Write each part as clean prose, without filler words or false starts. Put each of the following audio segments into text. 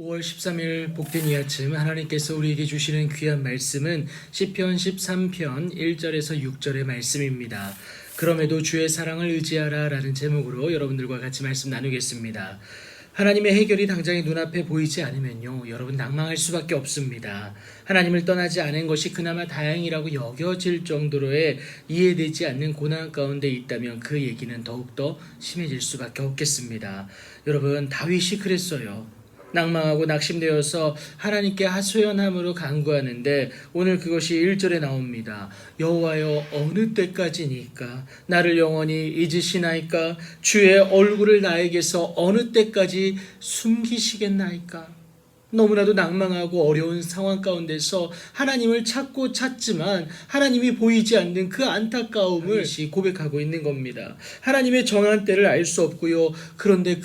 5월 13일 복된 이 아침 하나님께서 우리에게 주시는 귀한 말씀은 시편 13편 1절에서 6절의 말씀입니다. 그럼에도 주의 사랑을 의지하라 라는 제목으로 여러분들과 같이 말씀 나누겠습니다. 하나님의 해결이 당장의 눈앞에 보이지 않으면요, 여러분 낭망할 수밖에 없습니다. 하나님을 떠나지 않은 것이 그나마 다행이라고 여겨질 정도로의 이해되지 않는 고난 가운데 있다면 그 얘기는 더욱더 심해질 수밖에 없겠습니다. 여러분, 다윗이 그랬어요. 낭망하고 낙심되어서 하나님께 하소연함으로 간구하는데 오늘 그것이 1절에 나옵니다. 여호와여, 어느 때까지니까 나를 영원히 잊으시나이까? 주의 얼굴을 나에게서 어느 때까지 숨기시겠나이까? 너무나도 낭망하고 어려운 상황 가운데서 하나님을 찾지만 하나님이 보이지 않는 그 안타까움을 고백하고 있는 겁니다. 하나님의 정한 때를 알 수 없고요. 그런데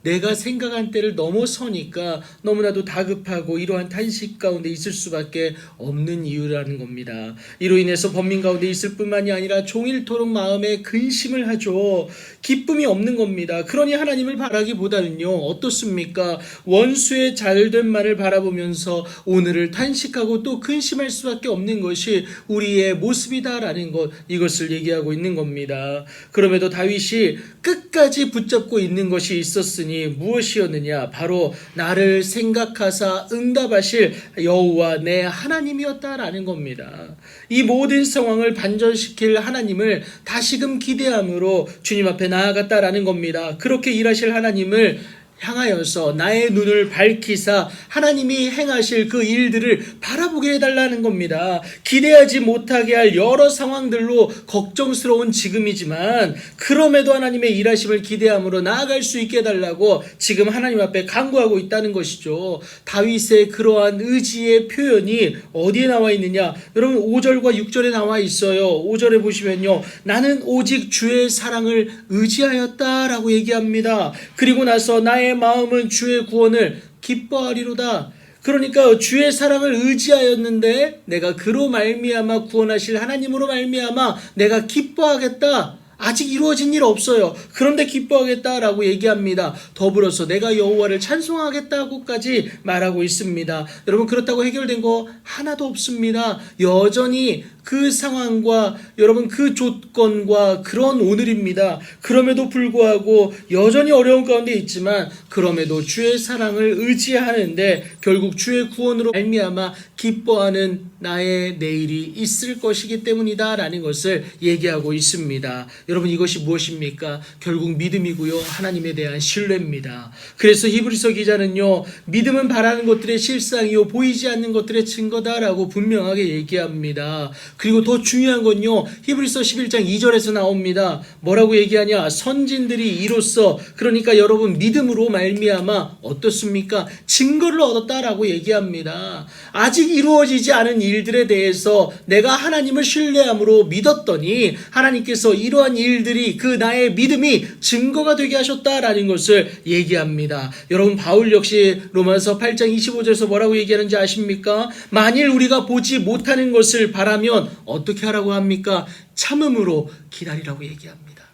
내가 생각한 때를 넘어서니까 너무나도 다급하고 이러한 탄식 가운데 있을 수밖에 없는 이유라는 겁니다. 이로 인해서 번민 가운데 있을 뿐만이 아니라 종일토록 마음에 근심을 하죠. 기쁨이 없는 겁니다. 그러니 하나님을 바라기보다는요, 어떻습니까? 원수의 잘된 말을 바라보면서 오늘을 탄식하고 또 근심할 수밖에 없는 것이 우리의 모습이다라는 것, 이것을 얘기하고 있는 겁니다. 그럼에도 다윗이 끝까지 붙잡고 있는 것이 있었으니 무엇이었느냐? 바로 나를 생각하사 응답하실 여호와 내 하나님이었다라는 겁니다. 이 모든 상황을 반전시킬 하나님을 다시금 기대함으로 주님 앞에 나아갔다라는 겁니다. 그렇게 일하실 하나님을 향하여서 나의 눈을 밝히사 하나님이 행하실 그 일들을 바라보게 해달라는 겁니다. 기대하지 못하게 할 여러 상황들로 걱정스러운 지금이지만 그럼에도 하나님의 일하심을 기대함으로 나아갈 수 있게 해달라고 지금 하나님 앞에 간구하고 있다는 것이죠. 다윗의 그러한 의지의 표현이 어디에 나와 있느냐? 여러분 5절과 6절에 나와 있어요. 5절에 보시면요, 나는 오직 주의 사랑을 의지하였다라고 얘기합니다. 그리고 나서 나의 마음은 주의 구원을 기뻐하리로다. 그러니까 주의 사랑을 의지하였는데 내가 그로 말미암아 구원하실 하나님으로 말미암아 내가 기뻐하겠다. 아직 이루어진 일 없어요. 그런데 기뻐하겠다라고 얘기합니다. 더불어서 내가 여호와를 찬송하겠다고까지 말하고 있습니다. 여러분, 그렇다고 해결된 거 하나도 없습니다. 여전히 그 상황과 여러분 그 조건과 그런 오늘입니다. 그럼에도 불구하고 여전히 어려운 가운데 있지만 그럼에도 주의 사랑을 의지하는데 결국 주의 구원으로 말미암아 기뻐하는 나의 내일이 있을 것이기 때문이다라는 것을 얘기하고 있습니다. 여러분, 이것이 무엇입니까? 결국 믿음이고요, 하나님에 대한 신뢰입니다. 그래서 히브리서 기자는요, 믿음은 바라는 것들의 실상이요 보이지 않는 것들의 증거다라고 분명하게 얘기합니다. 그리고 더 중요한 건요, 히브리서 11장 2절에서 나옵니다. 뭐라고 얘기하냐? 선진들이 이로써, 그러니까 여러분 믿음으로 말미암아 어떻습니까? 증거를 얻었다라고 얘기합니다. 아직 이루어지지 않은 일들에 대해서 내가 하나님을 신뢰함으로 믿었더니 하나님께서 이러한 일들이 그 나의 믿음이 증거가 되게 하셨다라는 것을 얘기합니다. 여러분, 바울 역시 로마서 8장 25절에서 뭐라고 얘기하는지 아십니까? 만일 우리가 보지 못하는 것을 바라면 어떻게 하라고 합니까? 참음으로 기다리라고 얘기합니다.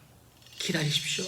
기다리십시오.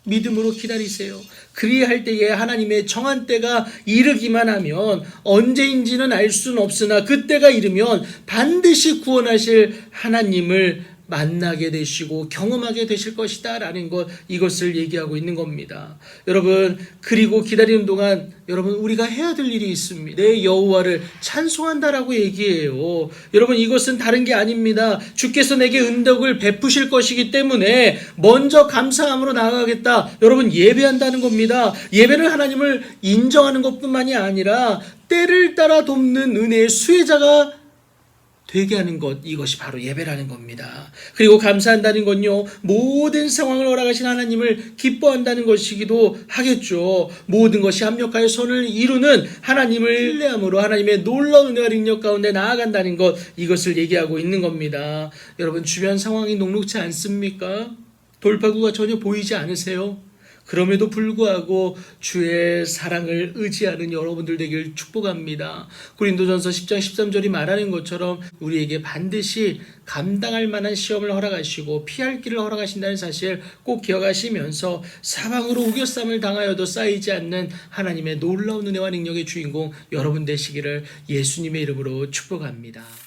믿음으로 기다리세요. 그리할 때에 하나님의 정한 때가 이르기만 하면 언제인지는 알 수는 없으나 그때가 이르면 반드시 구원하실 하나님을 만나게 되시고 경험하게 되실 것이다 라는 것, 이것을 얘기하고 있는 겁니다. 여러분, 그리고 기다리는 동안 여러분 우리가 해야 될 일이 있습니다. 내 여호와를 찬송한다라고 얘기해요. 여러분, 이것은 다른 게 아닙니다. 주께서 내게 은덕을 베푸실 것이기 때문에 먼저 감사함으로 나아가겠다. 여러분, 예배한다는 겁니다. 예배는 하나님을 인정하는 것뿐만이 아니라 때를 따라 돕는 은혜의 수혜자가 되게 하는 것, 이것이 바로 예배라는 겁니다. 그리고 감사한다는 건요, 모든 상황을 허락하신 하나님을 기뻐한다는 것이기도 하겠죠. 모든 것이 합력하여 선을 이루는 하나님을 신뢰함으로 하나님의 놀라운 은혜와 능력 가운데 나아간다는 것, 이것을 얘기하고 있는 겁니다. 여러분, 주변 상황이 녹록지 않습니까? 돌파구가 전혀 보이지 않으세요? 그럼에도 불구하고 주의 사랑을 의지하는 여러분들 되길 축복합니다. 고린도전서 10장 13절이 말하는 것처럼 우리에게 반드시 감당할 만한 시험을 허락하시고 피할 길을 허락하신다는 사실 꼭 기억하시면서 사방으로 우겨쌈을 당하여도 쌓이지 않는 하나님의 놀라운 은혜와 능력의 주인공 여러분 되시기를 예수님의 이름으로 축복합니다.